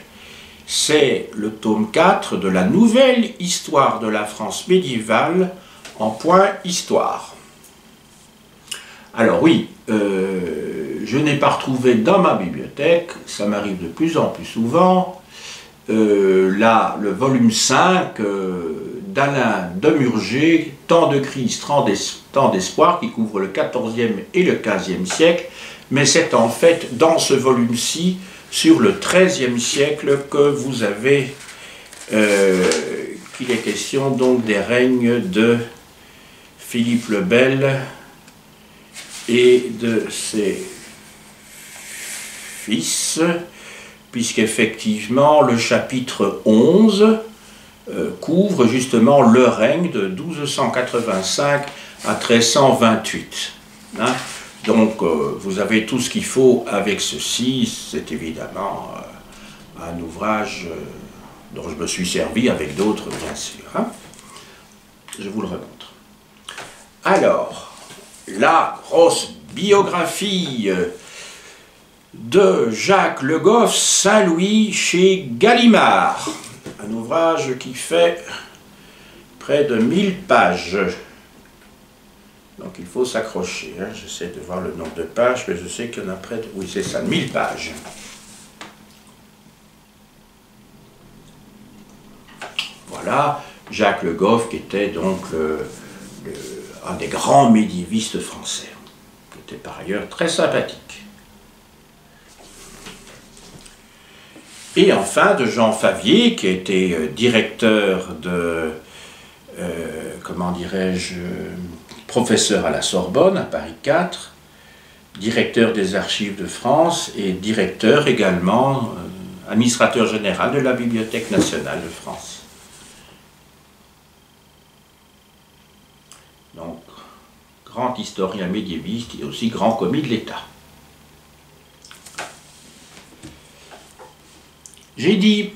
c'est le tome 4 de la nouvelle histoire de la France médiévale en point histoire. Alors oui, je n'ai pas retrouvé dans ma bibliothèque, ça m'arrive de plus en plus souvent, là, le volume 5 d'Alain Demurger, Temps de crise, temps d'espoir, qui couvre le 14e et le 15e siècle, mais c'est en fait dans ce volume-ci, sur le XIIIe siècle, que vous avez, qu'il est question donc des règnes de Philippe le Bel et de ses fils, puisqu'effectivement le chapitre 11 couvre justement le règne de 1285 à 1328. Hein. Donc vous avez tout ce qu'il faut avec ceci. C'est évidemment un ouvrage dont je me suis servi avec d'autres, bien sûr. Hein. Je vous le remontre. Alors, la grosse biographie de Jacques Le Goff, Saint-Louis, chez Gallimard. Un ouvrage qui fait près de 1000 pages. Donc il faut s'accrocher. Hein. J'essaie de voir le nombre de pages, mais je sais qu'il y en a près de... Oui, c'est ça, 1000 pages. Voilà, Jacques Le Goff, qui était donc un des grands médiévistes français, qui était par ailleurs très sympathique. Et enfin, de Jean Favier, qui était directeur de... comment dirais-je... professeur à la Sorbonne, à Paris 4, directeur des archives de France et directeur également administrateur général de la Bibliothèque nationale de France. Donc, grand historien médiéviste et aussi grand commis de l'État. J'ai dit